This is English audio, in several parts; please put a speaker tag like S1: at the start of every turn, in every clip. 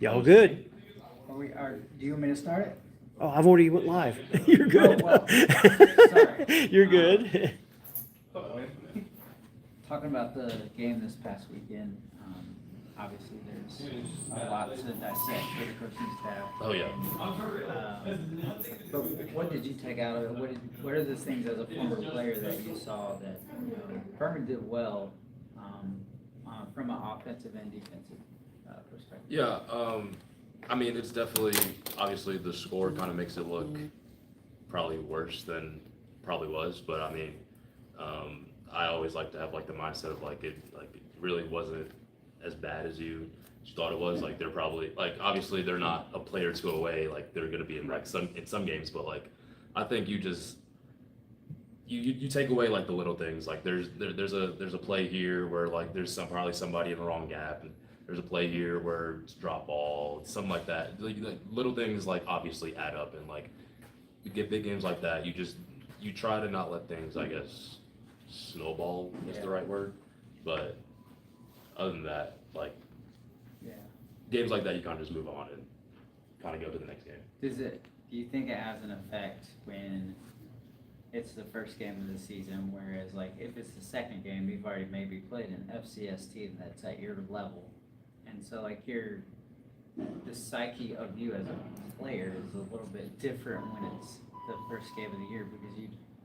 S1: Y'all good?
S2: Do you want me to start it?
S1: Oh, I've already went live. You're good.
S2: Oh, well, sorry.
S1: You're good.
S2: Talking about the game this past weekend, obviously there's a lot to dissect for the coaching staff.
S3: Oh yeah.
S2: But what did you take out of it? What are the things as a former player that you saw that Furman did well from an offensive and defensive perspective?
S3: Yeah. I mean, it's definitely obviously the score kind of makes it look probably worse than probably was, but I mean, I always like to have like the mindset of like it really wasn't as bad as you thought it was. Like they're probably like obviously they're not a player or two away. Like they're gonna be in like some games, but like I think you just you take away like the little things. Like there's a play here where like there's probably somebody in the wrong gap, and there's a play here where it's drop ball, something like that. Like little things like obviously add up, and like you get big games like that. You try to not let things, I guess, snowball is the right word, but other than that, like
S2: Yeah.
S3: games like that, you kind of just move on and kind of go to the next game.
S2: Do you think it has an effect when it's the first game of the season, whereas like if it's the second game, you've already maybe played an FCS team that's at your level, and so like the psyche of you as a player is a little bit different when it's the first game of the year because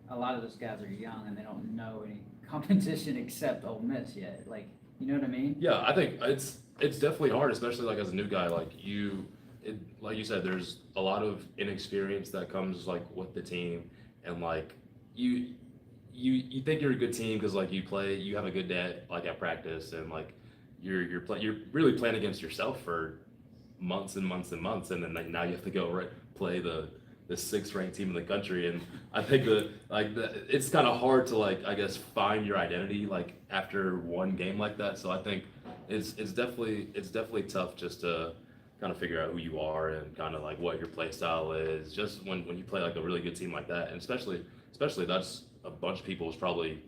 S2: a lot of those guys are young and they don't know any competition except Ole Miss yet. Like, you know what I mean?
S3: Yeah, I think it's definitely hard, especially like as a new guy. Like you said, there's a lot of inexperience that comes like with the team, and like you think you're a good team because like you have a good day like at practice, and like you're really playing against yourself for months and months and months, and then like, now you have to go play the sixth ranked team in the country, and I think it's kind of hard to like I guess find your identity like after one game like that. So I think it's definitely tough just to kind of figure out who you are and kind of like what your play style is. Just when you play like a really good team like that, and especially that's a bunch of people's probably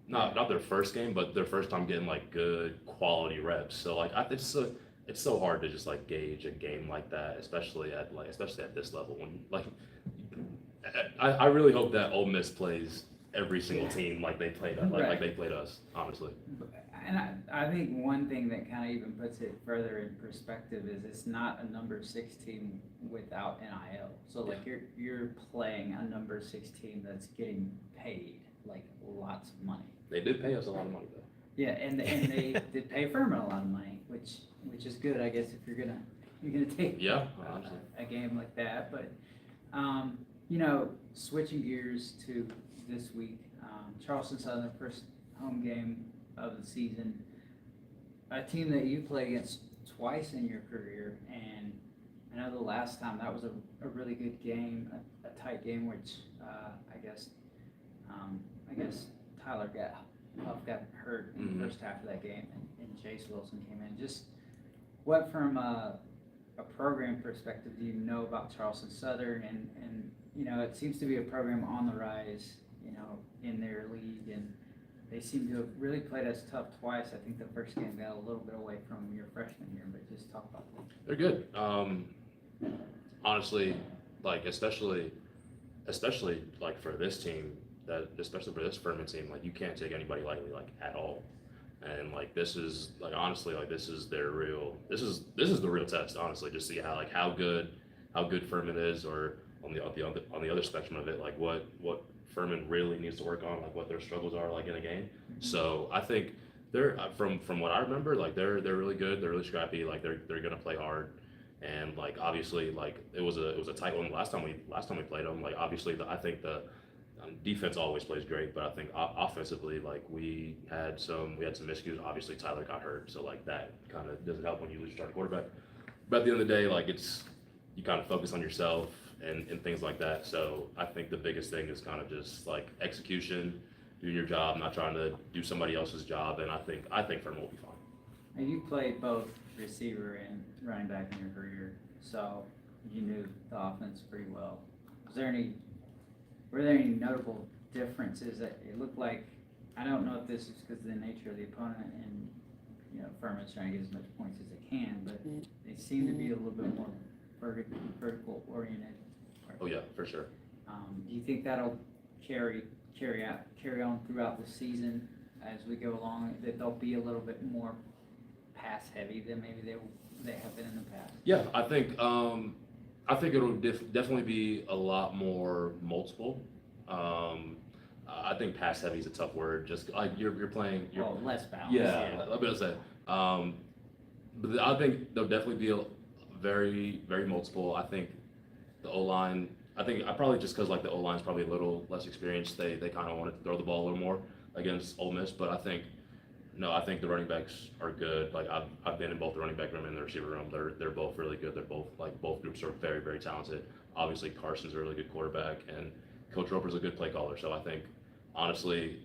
S3: not their first game, but their first time getting like good quality reps. So like it's so hard to just like gauge a game like that, especially at this level. When like I really hope that Ole Miss plays every single team like they played like they played us, honestly.
S2: And I think one thing that kind of even puts it further in perspective is it's not a number 6 team without NIL. So like you're playing a number 6 team that's getting paid like lots of money.
S3: They did pay us a lot of money though.
S2: Yeah, and they did pay Furman a lot of money, which is good, I guess, if you're gonna take a game like that. But switching gears to this week, Charleston Southern first home game of the season, a team that you played against twice in your career, and I know the last time that was a really good game, a tight game, which I guess Tyler got hurt in the first half of that game, and Jace Wilson came in. Just what from a program perspective do you know about Charleston Southern, and it seems to be a program on the rise, in their league, and they seem to have really played us tough twice. I think the first game got a little bit away from your freshman year, but just talk about that.
S3: They're good. Honestly, like especially like for this team, especially for this Furman team, like you can't take anybody lightly like at all. And like this is like honestly like this is the real test, honestly, just see how good Furman is, or on the other spectrum of it, like what Furman really needs to work on, like what their struggles are like in a game. So I think they're from what I remember, like they're really good, they're really scrappy, like they're gonna play hard, and like obviously like it was a tight one last time we played them. Like obviously I think the defense always plays great, but I think offensively like we had some issues. Obviously Tyler got hurt, so like that kind of doesn't help when you lose your starting quarterback. But at the end of the day, like you kind of focus on yourself and things like that. So I think the biggest thing is kind of just like execution, doing your job, not trying to do somebody else's job, and I think Furman will be fine.
S2: And you played both receiver and running back in your career, so you knew the offense pretty well. Were there any notable differences that it looked like? I don't know if this is because of the nature of the opponent, and Furman's trying to get as much points as they can, but they They seem to be a little bit more vertical oriented.
S3: Oh yeah, for sure.
S2: Do you think that'll carry on throughout the season as we go along? That they'll be a little bit more pass heavy than maybe they have been in the past?
S3: Yeah, I think it'll definitely be a lot more multiple. I think pass heavy is a tough word. Just like you're playing.
S2: Less balance.
S3: Yeah, I'm gonna say. But I think there'll definitely be a very, very multiple. I think the O-line, I probably just because like the O-line's probably a little less experienced, they kind of wanted to throw the ball a little more against Ole Miss. But I think the running backs are good. Like I've been in both the running back room and the receiver room. They're both really good. They're both groups are very, very talented. Obviously Carson's a really good quarterback and Coach Roper's a good play caller. So I think honestly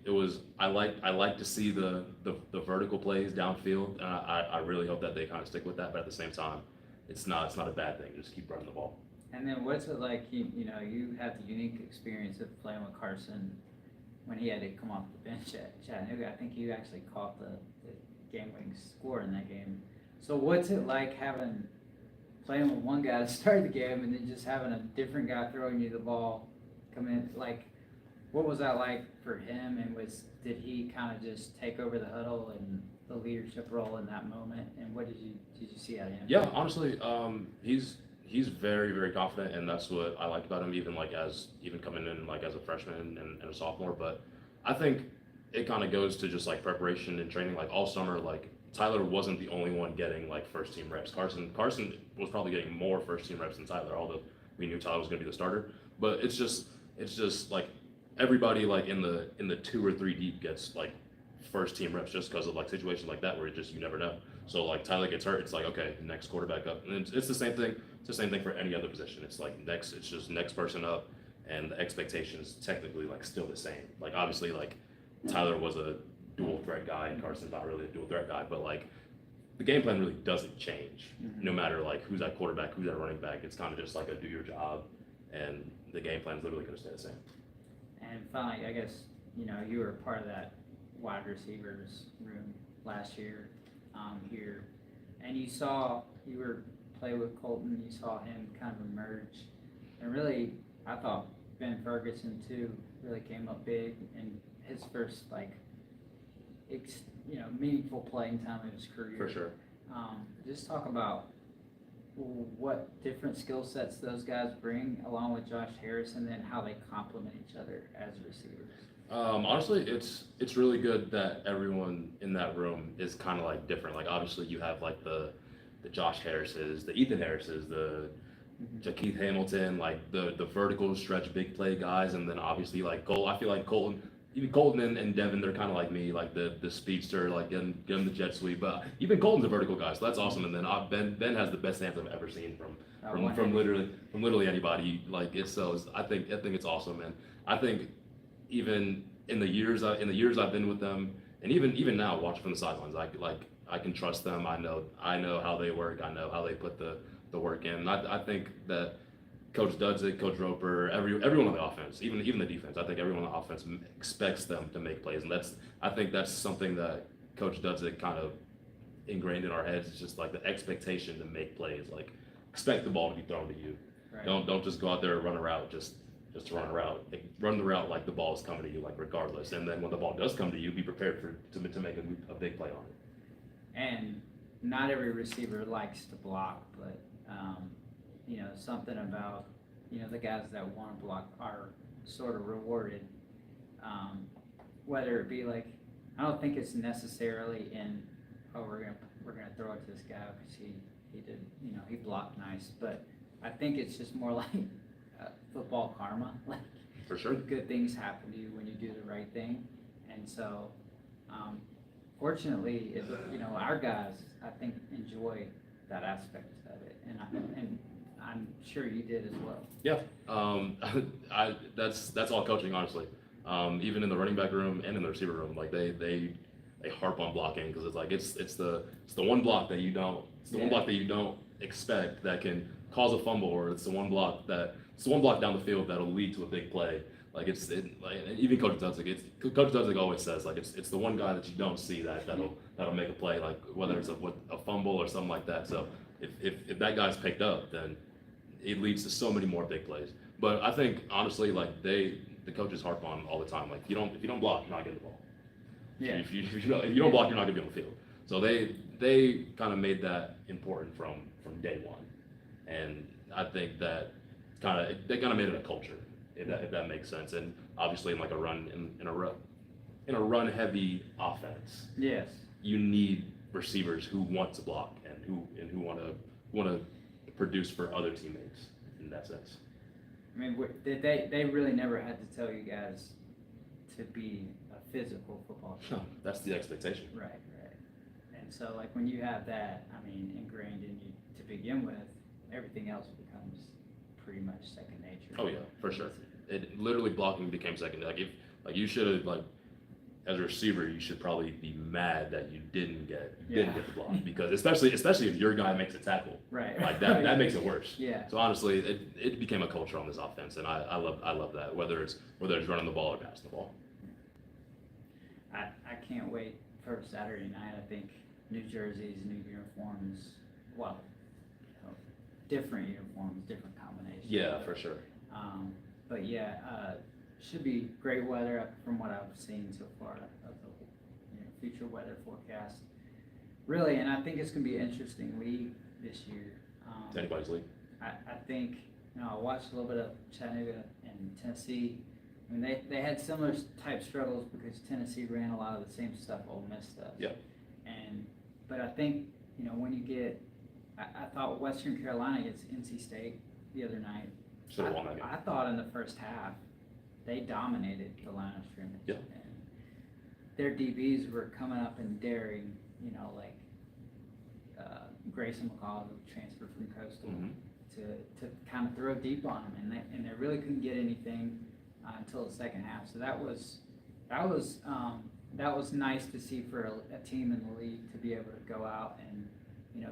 S3: I like to see the vertical plays downfield, and I really hope that they kind of stick with that. But at the same time, it's not a bad thing. Just keep running the ball.
S2: And then what's it like? You had the unique experience of playing with Carson when he had to come off the bench at Chattanooga. I think you actually caught the game-winning score in that game. So what's it like playing with one guy to start the game and then just having a different guy throwing you the ball come in? Like, what was that like for him? And did he kind of just take over the huddle and the leadership role in that moment? And what did you see out of him?
S3: Yeah, honestly, he's very, very confident, and that's what I like about him. Even coming in like as a freshman and a sophomore. But I think it kind of goes to just like preparation and training. Like all summer, like Tyler wasn't the only one getting like first team reps. Carson was probably getting more first team reps than Tyler, although we knew Tyler was going to be the starter. But it's just like everybody like in the 2 or 3 deep gets like first team reps just because of like situations like that where you never know. So like Tyler gets hurt, it's like okay, next quarterback up, and it's the same thing. It's the same thing for any other position. It's like it's just next person up, and the expectation is technically like still the same. Like obviously like Tyler was a dual threat guy and Carson's not really a dual threat guy, but like the game plan really doesn't change no matter like who's at quarterback, who's at running back. It's kind of just like a do your job, and the game plan is literally going to stay the same.
S2: And finally, I guess you were part of that wide receivers room last year here, and you were play with Colton. You saw him kind of emerge, and really, I thought Ben Ferguson too really came up big in his first meaningful playing time in his career.
S3: For sure.
S2: Just talk about what different skill sets those guys bring along with Josh Harris, and then how they complement each other as receivers.
S3: Honestly, it's really good that everyone in that room is kind of like different. Like obviously you have like the Josh Harrises, the Ethan Harrises, the Jakeith Hamilton, like the vertical stretch big play guys, and then obviously like I feel like Colton and Devin, they're kind of like me, like the speedster, like getting the jet sweep. But even Colton's a vertical guy, so that's awesome. And then Ben has the best hands I've ever seen from literally anybody. Like I think it's awesome, and I think even in the years I've been with them, and even now watching from the sidelines, I can trust them. I know how they work. I know how they put the work in. And I think that Coach Dudzik, Coach Roper, everyone on the offense, even the defense, I think everyone on the offense expects them to make plays, and I think that's something that Coach Dudzik kind of ingrained in our heads. It's just like the expectation to make plays. Like expect the ball to be thrown to you. Right. Don't just go out there and run a route just to run a route. Like, run the route like the ball is coming to you, like regardless. And then when the ball does come to you, be prepared to make a big play on it.
S2: And not every receiver likes to block, but something about the guys that want to block are sort of rewarded. Whether it be like, I don't think it's necessarily in we're gonna throw it to this guy because he did he blocked nice, but I think it's just more like football karma. Like
S3: for sure,
S2: good things happen to you when you do the right thing, and so fortunately, our guys I think enjoy that aspect of it, and I'm sure you did as well.
S3: Yeah, that's all coaching, honestly. Even in the running back room and in the receiver room, like they harp on blocking because it's like it's the one block that you don't expect that can cause a fumble, or it's the one block down the field that'll lead to a big play. Like even Coach Dudzik always says like it's the one guy that you don't see that'll make a play, like whether it's a fumble or something like that. So if that guy's picked up, then it leads to so many more big plays. But I think honestly, like the coaches harp on all the time, like if you don't block, you're not getting the ball.
S2: Yeah.
S3: If you don't block, you're not gonna be on the field. So they kind of made that important from day one, and I think that they kind of made it a culture, if that makes sense. And obviously, in like a run heavy offense,
S2: Yes.
S3: you need receivers who want to block and who want to produce for other teammates in that sense.
S2: I mean, they really never had to tell you guys to be a physical football team.
S3: No, that's the expectation.
S2: Right. And so, like, when you have that, I mean, ingrained in you to begin with, everything else becomes pretty much second nature.
S3: Oh yeah, for sure. It literally blocking became second. Like you should have, like, as a receiver, you should probably be mad that you didn't get the block, because especially if your guy makes a tackle,
S2: Right.
S3: like that makes it worse.
S2: Yeah.
S3: So honestly, it became a culture on this offense, and I love that, whether it's running the ball or passing the ball.
S2: I can't wait for Saturday night. I think New Jersey's new uniforms, well, different uniforms, different combinations.
S3: Yeah, for sure.
S2: But yeah, should be great weather from what I've seen so far of the future weather forecast. Really, and I think it's going to be an interesting league this year.
S3: Anybody's league.
S2: I think, I watched a little bit of Chattanooga and Tennessee. I mean, they had similar type struggles because Tennessee ran a lot of the same stuff Ole Miss does.
S3: Yeah.
S2: But I think, when you get, I thought Western Carolina against NC State the other night.
S3: Should have won that game.
S2: I thought in the first half, they dominated the line of scrimmage.
S3: Yeah.
S2: And their DBs were coming up and daring, like Grayson McCall, who transferred from Coastal, to kind of throw deep on them, and they really couldn't get anything until the second half. So that was nice to see for a team in the league to be able to go out and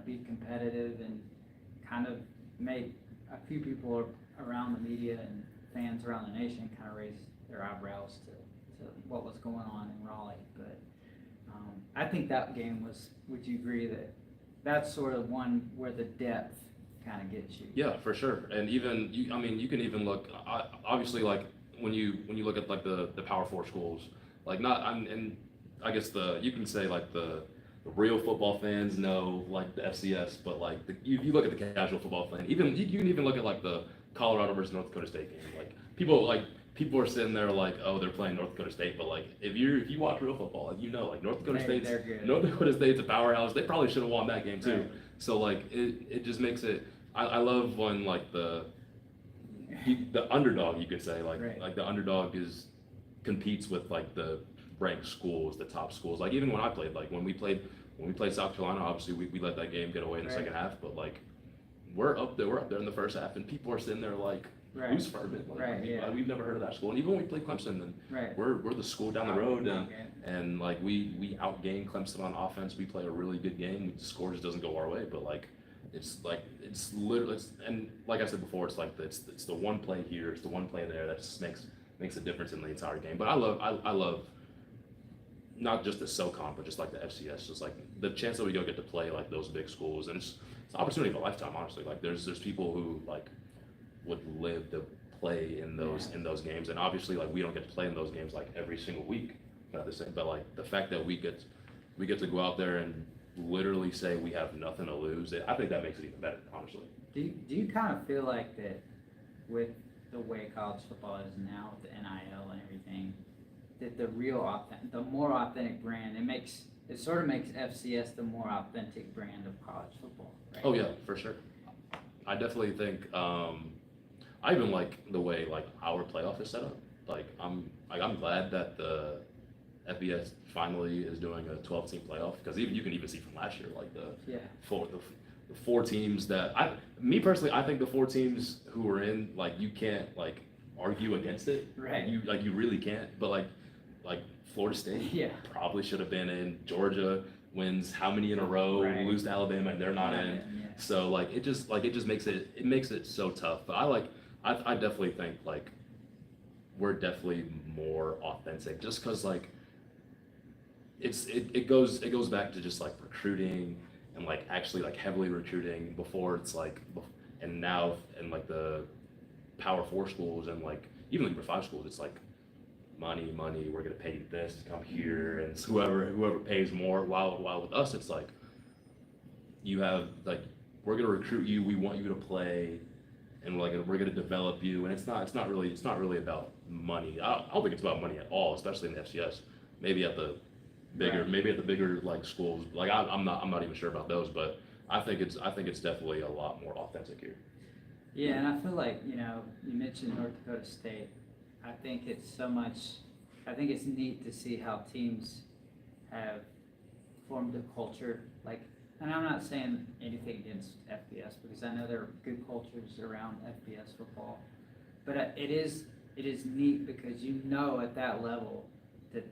S2: be competitive and kind of make a few people around the media and fans around the nation kind of raise their eyebrows to what was going on in Raleigh. But I think that game was, would you agree that that's sort of one where the depth kind of gets you?
S3: Yeah, for sure. And even you can even look, obviously, like when you look at like the Power Four schools, like and I guess you can say like the real football fans know like the FCS, but like you look at the casual football fan, you can even look at like the Colorado versus North Dakota State game. Like people are sitting there like, oh, they're playing North Dakota State, but like if you watch real football, like like North Dakota State's a powerhouse. They probably should have won that game too.
S2: Right.
S3: So like it just makes it. I love when like the underdog, you could say, like the underdog competes with like the ranked schools, the top schools. Like even when I played, like when we played South Carolina, obviously we let that game get away in the second half, but like we're up there in the first half, and people are sitting there like, who's Furman? Like, we've never heard of that school. And even when we played Clemson, and we're the school down the road, and like we outgain Clemson on offense. We play a really good game. The score just doesn't go our way, but like it's literally, and like I said before, it's like it's the one play here, it's the one play there that just makes a difference in the entire game. But I love not just the SoCon, but just like the FCS, just like the chance that we get to play like those big schools, and it's an opportunity of a lifetime, honestly. Like there's people who like would live to play in those games, and obviously like we don't get to play in those games like every single week, but like the fact that we get to go out there and literally say we have nothing to lose, I think that makes it even better, honestly.
S2: Do you kind of feel like that with the way college football is now, with the NIL and everything, that the more authentic brand, it sort of makes FCS the more authentic brand of college football, right?
S3: Oh yeah, for sure. I definitely think I even like the way like our playoff is set up. Like I'm glad that the FBS finally is doing a 12-team playoff, because you can even see from last year like the four teams that I think the four teams who were in, like you can't like argue against it.
S2: Right.
S3: You really can't. But like Florida State probably should have been in. Georgia wins how many in a row, lose to Alabama and they're not in.
S2: Yeah.
S3: So like it just makes it so tough. But I definitely think like we're definitely more authentic, just because like it goes back to just like recruiting and like actually like heavily recruiting before it's like, and now in like the Power 4 schools and like even like Power 5 schools, it's like money, we're gonna pay you this to come here, and it's whoever pays more. While with us, it's like you have like we're gonna recruit you, we want you to play, and we're gonna develop you, and it's not really about money. I don't think it's about money at all, especially in the FCS. Maybe at the bigger,
S2: Right.
S3: maybe at the bigger like schools. Like I'm not even sure about those, but I think it's definitely a lot more authentic here.
S2: Yeah, and I feel like, you mentioned North Dakota State. I think it's neat to see how teams have formed a culture. Like, and I'm not saying anything against FBS because I know there are good cultures around FBS football. But it is neat because at that level that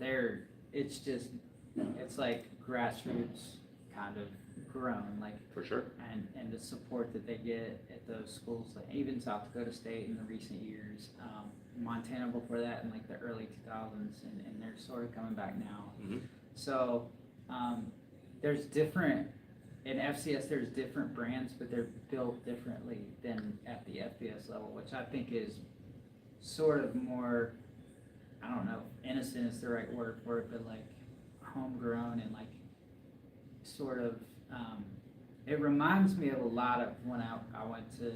S2: it's like grassroots kind of grown, like,
S3: For sure.
S2: and the support that they get at those schools, like even South Dakota State in the recent years, Montana before that in like the early 2000s, and they're sort of coming back now.
S3: Mm-hmm.
S2: So there's different, in FCS there's different brands, but they're built differently than at the FBS level, which I think is sort of more, I don't know, innocent is the right word for it, but like homegrown and like sort of, it reminds me of a lot of when I went to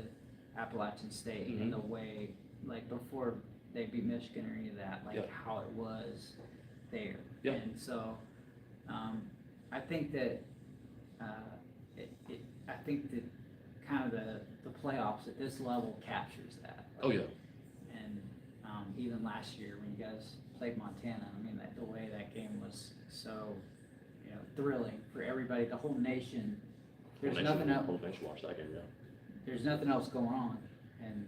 S2: Appalachian State
S3: Mhm.
S2: in the way, like before they beat Michigan or any of that, like
S3: Yep.
S2: how it was there.
S3: Yep.
S2: And so, I think that, I think that kind of the playoffs at this level captures that.
S3: Oh yeah.
S2: And even last year when you guys played Montana, I mean, the way that game was so, thrilling for everybody, the whole nation. There's nothing else.
S3: Whole nation watched that game, yeah.
S2: There's nothing else going on, and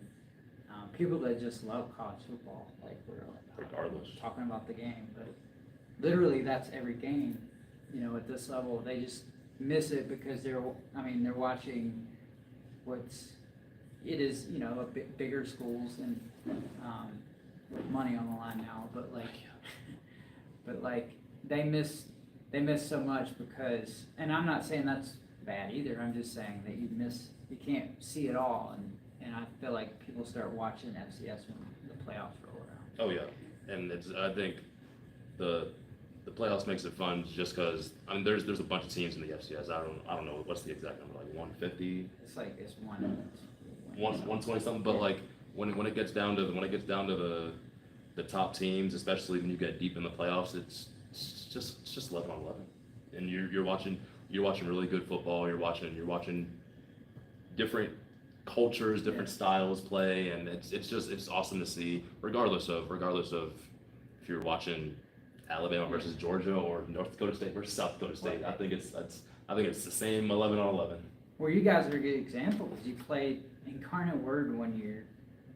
S2: people that just love college football, like we're
S3: Regardless.
S2: talking about the game, but literally that's every game. At this level, they just miss it because they're watching it is a bit bigger schools and with money on the line now, but like they miss so much because, and I'm not saying that's bad either, I'm just saying that you can't see it all, and I feel like people start watching FCS when the playoffs roll around.
S3: Oh yeah, and I think the playoffs makes it fun just because there's a bunch of teams in the FCS. I don't know what's the exact number, like 150.
S2: It's like it's
S3: 120 something, but like when it gets down to the top teams, especially when you get deep in the playoffs, it's just 11 on 11, and you're watching really good football. You're watching different cultures, different styles play, and it's awesome to see, regardless of if you're watching Alabama versus Georgia or North Dakota State versus South Dakota State. I think it's the same 11 on 11.
S2: Well, you guys are a good example because you played Incarnate Word one year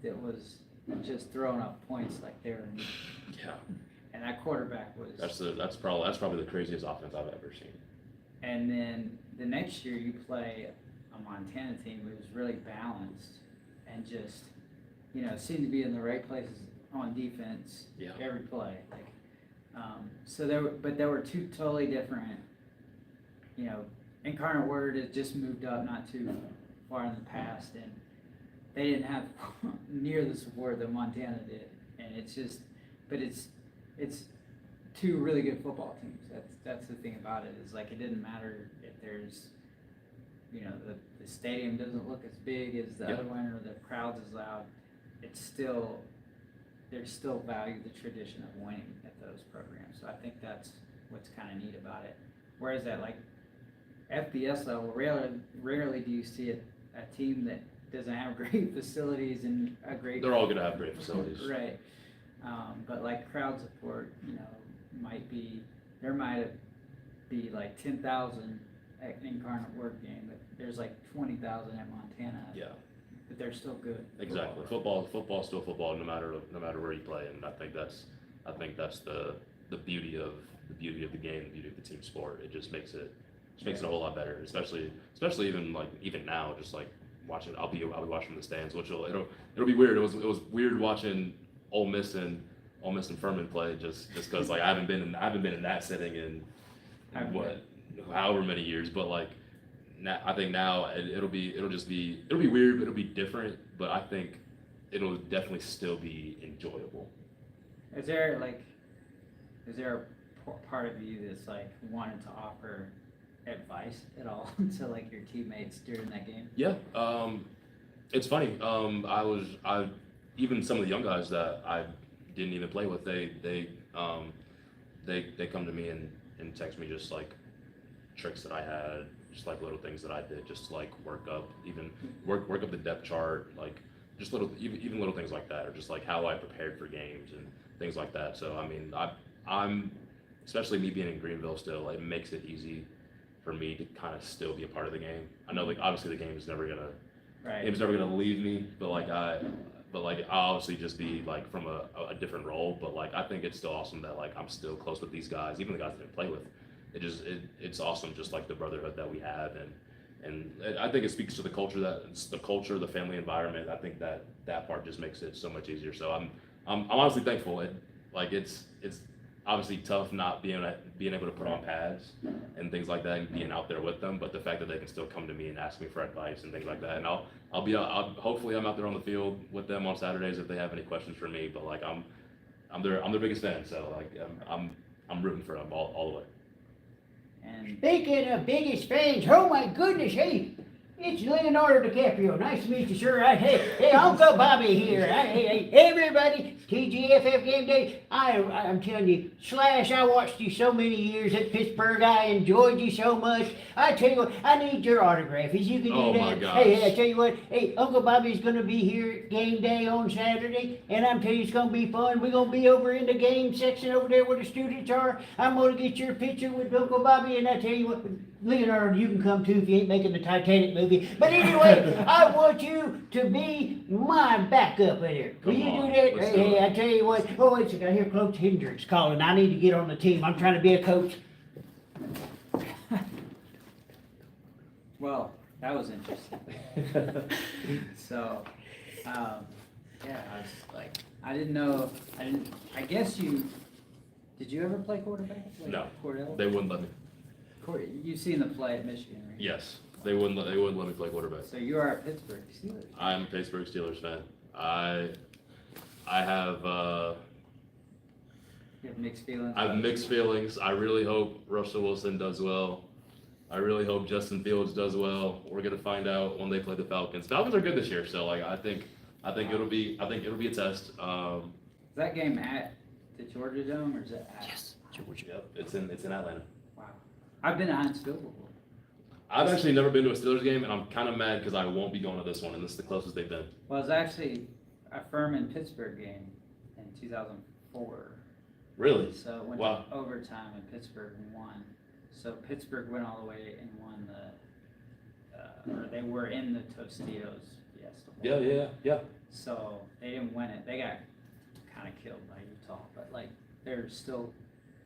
S2: that was just throwing up points like they were.
S3: Yeah.
S2: And that quarterback was.
S3: That's probably the craziest offense I've ever seen.
S2: And then the next year you play a Montana team who was really balanced and just, seemed to be in the right places on defense.
S3: Yeah.
S2: Every play, like, so there were two totally different. Incarnate Word had just moved up not too far in the past, and they didn't have near the support that Montana did, and it's two really good football teams. That's the thing about it, is like it didn't matter if there's, the stadium doesn't look as big as the other one or the crowd's as loud. There's still value the tradition of winning at those programs. So I think that's what's kind of neat about it. Whereas at like FBS level, rarely do you see a team that doesn't have great facilities and a great.
S3: They're all gonna have great facilities.
S2: Right. But like crowd support, there might be like 10,000 at Incarnate Word game, but there's like 20,000 at Montana.
S3: Yeah.
S2: But they're still good.
S3: Exactly. Football's still football, no matter where you play, and I think that's the beauty of the game, the beauty of the team sport. It just makes it a whole lot better, especially even now, just like watching. I'll be watching the stands, which it'll be weird. It was weird watching Ole Miss and Furman play just because like I haven't been in that setting in however many years, but like I think now it'll be weird, but it'll be different. But I think it'll definitely still be enjoyable.
S2: Is there a part of you that's like wanted to offer advice at all to like your teammates during that game?
S3: Yeah, it's funny. I even some of the young guys that I didn't even play with, they come to me and text me just like tricks that I had, just like little things that I did, just to, like work up the depth chart, like just even little things like that, or just like how I prepared for games and things like that. So I mean, I'm especially me being in Greenville still, it makes it easy for me to kind of still be a part of the game. I know like obviously the game's never gonna leave me, but I'll obviously just be like from a different role. But like I think it's still awesome that like I'm still close with these guys, even the guys I didn't play with. It's awesome, just like the brotherhood that we have, and I think it speaks to the culture, the family environment. I think that part just makes it so much easier. So I'm honestly thankful. It's obviously tough not being able to put on pads and things like that and being out there with them, but the fact that they can still come to me and ask me for advice and things like that, and I'll hopefully I'm out there on the field with them on Saturdays if they have any questions for me. But like I'm their biggest fan, so like I'm rooting for them all the way.
S2: And
S4: Speaking of biggest fans, oh my goodness, hey, it's Leonardo DiCaprio. Nice to meet you, sir. Hey, Uncle Bobby here. Hey, everybody, TGFF Game Day. I'm telling you, Slash, I watched you so many years at Pittsburgh. I enjoyed you so much. I tell you what, I need your autograph. If you can do
S3: Oh,
S4: that.
S3: my gosh.
S4: Hey, I tell you what, hey, Uncle Bobby's gonna be here at Game Day on Saturday, and I'm telling you, it's gonna be fun. We're gonna be over in the game section over there where the students are. I'm gonna get your picture with Uncle Bobby, and I tell you what, Leonardo, you can come too if you ain't making the Titanic movie. But anyway, I want you to be my backup in there. Will
S3: Come
S4: you
S3: on,
S4: do that?
S3: let's do
S4: Hey,
S3: it.
S4: I tell you what. Oh, wait a second. I hear Coach Hendricks calling. I need to get on the team. I'm trying to be a coach.
S2: well, that was interesting. So, yeah, I was like, I guess did you ever play quarterback? Like
S3: No.
S2: Cordell?
S3: They wouldn't let me.
S2: You've seen the play at Michigan, right?
S3: Yes, they wouldn't let me play quarterback.
S2: So you are a Pittsburgh Steelers.
S3: I'm a Pittsburgh Steelers fan. I have
S2: You have mixed feelings.
S3: I have mixed feelings. I really hope Russell Wilson does well. I really hope Justin Fields does well. We're gonna find out when they play the Falcons. Falcons are good this year, so like I think it'll be a test.
S2: Is that game at the Georgia Dome or is it at?
S1: Yes, Georgia.
S3: Yep, it's in Atlanta.
S2: Wow. I've been to Heinz Field before.
S3: I've actually never been to a Steelers game, and I'm kind of mad because I won't be going to this one, and this is the closest they've been.
S2: Well, it was actually a Furman Pittsburgh game in 2004.
S3: Really?
S2: So it went
S3: Wow.
S2: to overtime and Pittsburgh won. So Pittsburgh went all the way and won or they were in the Tostitos Fiesta Bowl.
S3: Yeah.
S2: So they didn't win it. They got kind of killed by Utah, but like they're still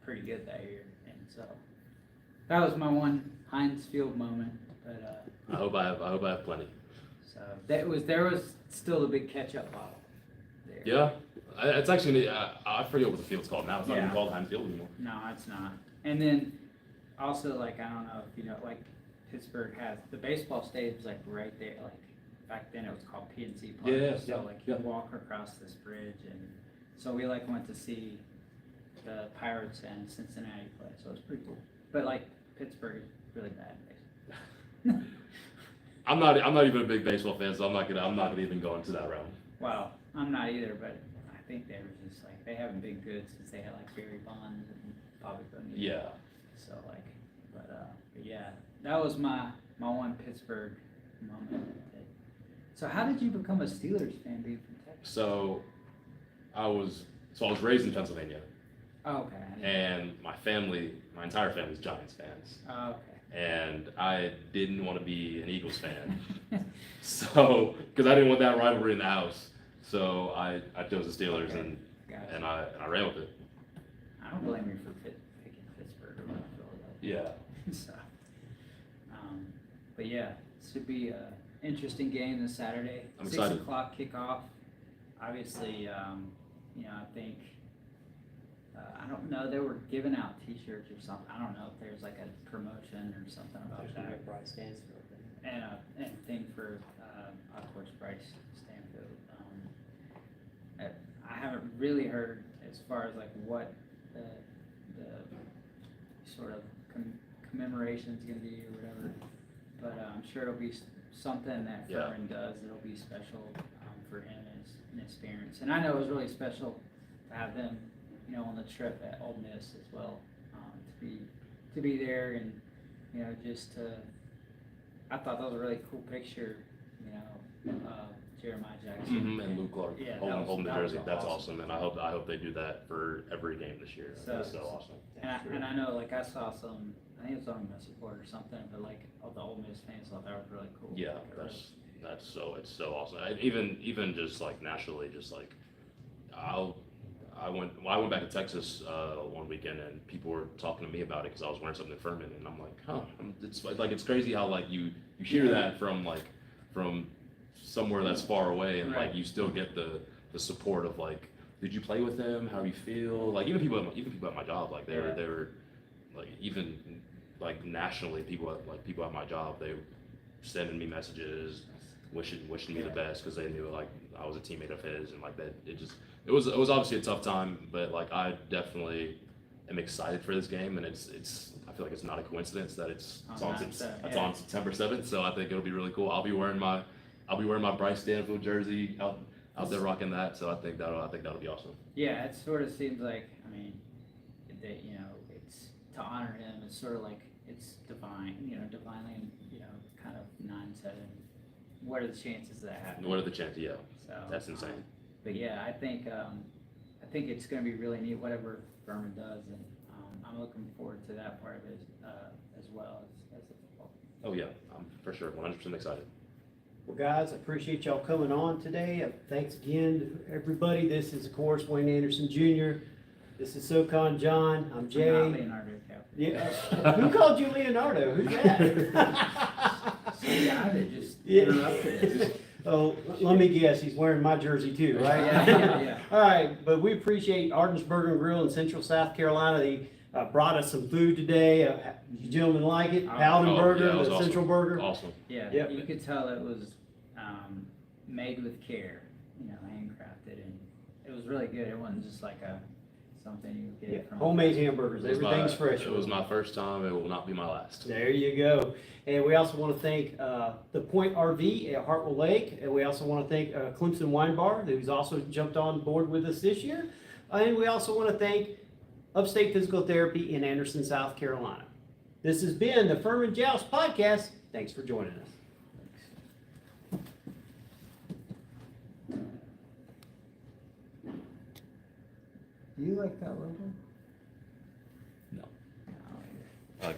S2: pretty good that year. And so that was my one Heinz Field moment. But
S3: I hope I have plenty.
S2: so there was still the big catch-up bottle there.
S3: Yeah, it's actually I forget what the field's called now. It's not even
S2: Yeah.
S3: called Heinz Field anymore.
S2: No, it's not. And then also like I don't know if you know like Pittsburgh has the baseball stadium's like right there. Like back then it was called PNC Park.
S3: Yeah,
S2: So
S3: yeah,
S2: like you
S3: yeah.
S2: walk across this bridge and so we like went to see the Pirates and Cincinnati play. So it was pretty cool. But like Pittsburgh is really bad in baseball.
S3: I'm not even a big baseball fan, so I'm not gonna even go into that realm.
S2: Well, I'm not either, but I think they were just like they haven't been good since they had like Barry Bonds and Bobby Bonilla.
S3: Yeah.
S2: So like, but yeah, that was my one Pittsburgh moment. So how did you become a Steelers fan being from Texas?
S3: So I was raised in Pennsylvania,
S2: Oh, okay. I didn't-
S3: and my entire family is Giants fans,
S2: Oh, okay.
S3: and I didn't want to be an Eagles fan, so because I didn't want that rivalry in the house, so I chose the Steelers
S2: Okay. Gotcha.
S3: and I ran with it.
S2: I don't blame you for picking Pittsburgh or Philadelphia.
S3: Yeah.
S2: So, but yeah, it should be an interesting game this Saturday.
S3: I'm
S2: 6
S3: excited.
S2: o'clock kickoff. Obviously, I think, I don't know, they were giving out T-shirts or something. I don't know if there's like a promotion or something about that.
S1: Prize stands for
S2: and thing for, of course, Bryce Stanfield. I haven't really heard as far as like what the sort of commemoration's gonna be or whatever, but I'm sure it'll be something that
S3: Yeah.
S2: Furman does that'll be special for him and his parents. And I know it was really special to have them, you know, on the trip at Ole Miss as well, to be there and, you know, just to. I thought that was a really cool picture, you know, Jeremiah Jackson
S3: And Luke Clark,
S2: Yeah,
S3: holding the
S2: that was
S3: jersey. That's
S2: awesome.
S3: awesome, and I hope they do that for every game this year. That's so awesome.
S2: And I know, like, I saw some, I think it was on Miss Support or something, but like, all the Ole Miss fans thought that was really cool.
S3: Yeah,
S2: Like,
S3: it's so awesome. Even just like nationally, just like I went back to Texas one weekend and people were talking to me about it because I was wearing something in Furman, and I'm like, it's crazy how like you hear that from somewhere that's far away, and
S2: Right.
S3: like you still get the support of like, did you play with him? How do you feel? Like even people at my job, like they were like, even like nationally, people at my job, they were sending me messages, wishing me the best because they knew like I was a teammate of his, and like that it was obviously a tough time, but like I definitely am excited for this game, and it's I feel like it's not a coincidence that it's on September 7th, so I think it'll be really cool. I'll be wearing my Bryce Stanfield jersey out there rocking that, so I think that'll be awesome.
S2: Yeah, it sort of seems like, I mean, that, you know, it's to honor him. It's sort of like it's divine, you know, divinely, you know, kind of 9/7. What are the chances of that happening?
S3: What are the chances? Yeah,
S2: So
S3: that's insane.
S2: But yeah, I think it's going to be really neat, whatever Furman does, and I'm looking forward to that part of it as well as the football.
S3: Oh yeah, I'm for sure 100% excited.
S1: Well, guys, I appreciate y'all coming on today. Thanks again to everybody. This is, of course, Wayne Anderson Jr. This is SoCon John. I'm Jay.
S2: Not Leonardo DiCaprio.
S1: Yeah. Who called you Leonardo? Who's that?
S2: Some guy that just
S1: Yeah.
S2: interrupted us.
S1: Oh, let me guess. He's wearing my jersey too, right?
S2: Yeah.
S1: All right, but we appreciate Arden's Burger and Grill in Central South Carolina. They brought us some food today. You gentlemen like it? Paladin Burger,
S3: yeah, it was
S1: the
S3: awesome.
S1: Central Burger.
S3: Awesome.
S2: Yeah,
S1: Yep.
S2: you could tell it was made with care, you know, handcrafted, and it was really good. It wasn't just like something you would get
S1: Yeah,
S2: from
S1: homemade hamburgers. Everything's fresh.
S3: It was my first time. It will not be my last.
S1: There you go. And we also want to thank the Point RV at Hartwell Lake. And we also want to thank Clemson Wine Bar, who's also jumped on board with us this year. And we also want to thank Upstate Physical Therapy in Anderson, South Carolina. This has been the Furman Joust Podcast. Thanks for joining us.
S2: Do you like that logo?
S3: I